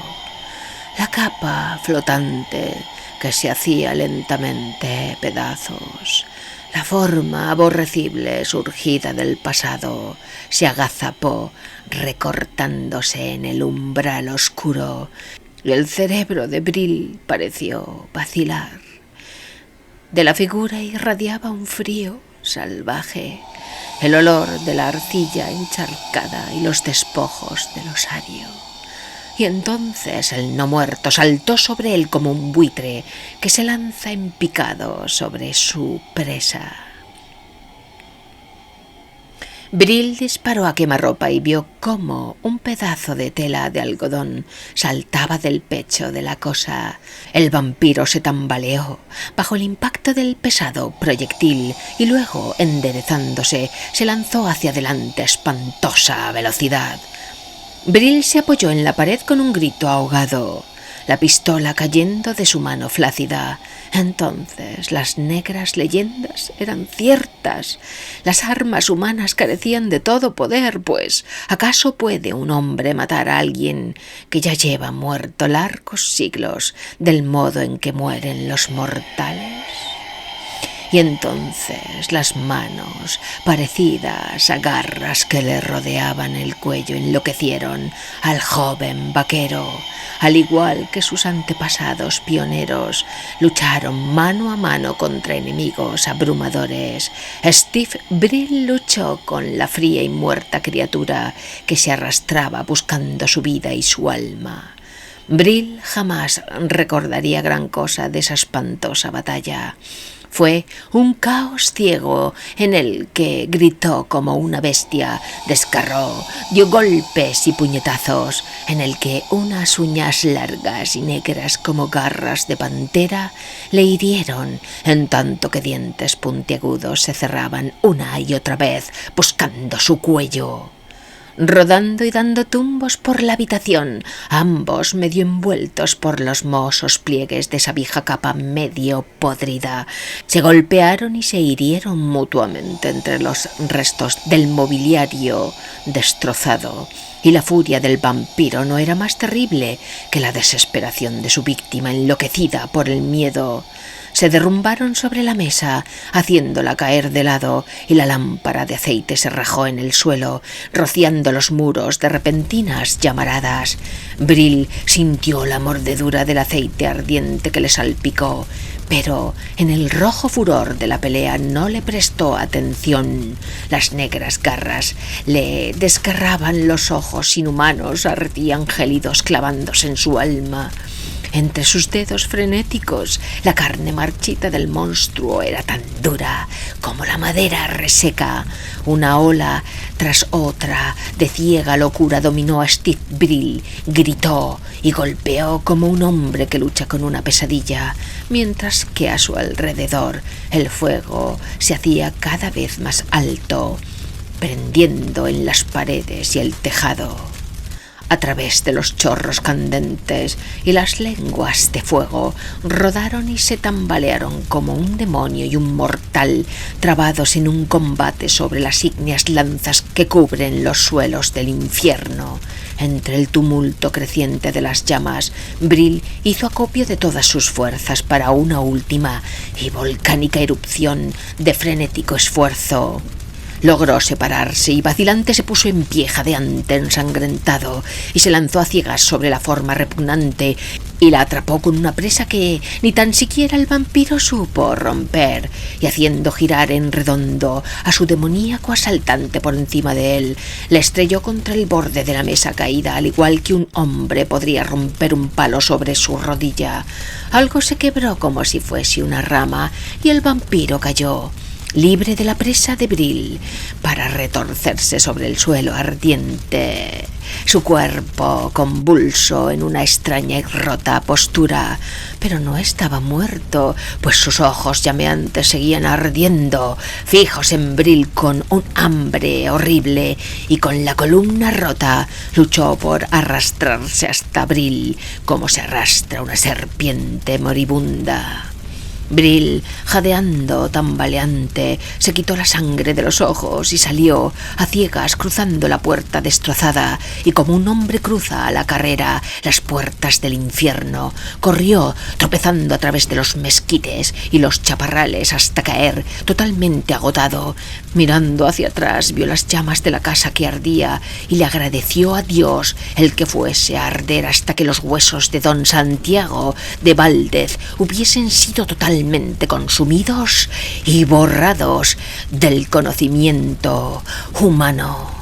[SPEAKER 1] la capa flotante que se hacía lentamente pedazos. La forma aborrecible surgida del pasado se agazapó, recortándose en el umbral oscuro, y el cerebro de Brill pareció vacilar. De la figura irradiaba un frío salvaje, el olor de la arcilla encharcada y los despojos del osario. Y entonces el no muerto saltó sobre él como un buitre que se lanza en picado sobre su presa. Bril disparó a quemarropa y vio cómo un pedazo de tela de algodón saltaba del pecho de la cosa. El vampiro se tambaleó bajo el impacto del pesado proyectil y luego, enderezándose, se lanzó hacia adelante a espantosa velocidad. Bril se apoyó en la pared con un grito ahogado, la pistola cayendo de su mano flácida. Entonces las negras leyendas eran ciertas. Las armas humanas carecían de todo poder, pues ¿acaso puede un hombre matar a alguien que ya lleva muerto largos siglos del modo en que mueren los mortales? Y entonces las manos, parecidas a garras que le rodeaban el cuello, enloquecieron al joven vaquero. Al igual que sus antepasados pioneros, lucharon mano a mano contra enemigos abrumadores. Steve Bril luchó con la fría y muerta criatura que se arrastraba buscando su vida y su alma. Bril jamás recordaría gran cosa de esa espantosa batalla. Fue un caos ciego en el que gritó como una bestia, descarró, dio golpes y puñetazos, en el que unas uñas largas y negras como garras de pantera le hirieron, en tanto que dientes puntiagudos se cerraban una y otra vez buscando su cuello. Rodando y dando tumbos por la habitación, ambos medio envueltos por los mohosos pliegues de esa vieja capa medio podrida, se golpearon y se hirieron mutuamente entre los restos del mobiliario destrozado. Y la furia del vampiro no era más terrible que la desesperación de su víctima enloquecida por el miedo. Se derrumbaron sobre la mesa, haciéndola caer de lado, y la lámpara de aceite se rajó en el suelo, rociando los muros de repentinas llamaradas. Bril sintió la mordedura del aceite ardiente que le salpicó, pero en el rojo furor de la pelea no le prestó atención. Las negras garras le desgarraban los ojos inhumanos, ardían gélidos clavándose en su alma. Entre sus dedos frenéticos, la carne marchita del monstruo era tan dura como la madera reseca. Una ola tras otra de ciega locura dominó a Steve Bril, gritó y golpeó como un hombre que lucha con una pesadilla, mientras que a su alrededor el fuego se hacía cada vez más alto, prendiendo en las paredes y el tejado. A través de los chorros candentes y las lenguas de fuego, rodaron y se tambalearon como un demonio y un mortal trabados en un combate sobre las ígneas lanzas que cubren los suelos del infierno. Entre el tumulto creciente de las llamas, Bril hizo acopio de todas sus fuerzas para una última y volcánica erupción de frenético esfuerzo. Logró separarse y vacilante se puso en pie, jadeante, ensangrentado, y se lanzó a ciegas sobre la forma repugnante y la atrapó con una presa que ni tan siquiera el vampiro supo romper, y haciendo girar en redondo a su demoníaco asaltante por encima de él, le estrelló contra el borde de la mesa caída, al igual que un hombre podría romper un palo sobre su rodilla. Algo se quebró como si fuese una rama y el vampiro cayó, libre de la presa de Bril, para retorcerse sobre el suelo ardiente, su cuerpo convulso en una extraña y rota postura. Pero no estaba muerto, pues sus ojos llameantes seguían ardiendo, fijos en Bril con un hambre horrible, y con la columna rota luchó por arrastrarse hasta Bril, como se arrastra una serpiente moribunda. Bril, jadeando, tambaleante, se quitó la sangre de los ojos y salió a ciegas cruzando la puerta destrozada, y como un hombre cruza a la carrera las puertas del infierno, corrió tropezando a través de los mezquites y los chaparrales hasta caer totalmente agotado. Mirando hacia atrás vio las llamas de la casa que ardía y le agradeció a Dios el que fuese a arder hasta que los huesos de don Santiago de Valdez hubiesen sido totalmente consumidos y borrados del conocimiento humano.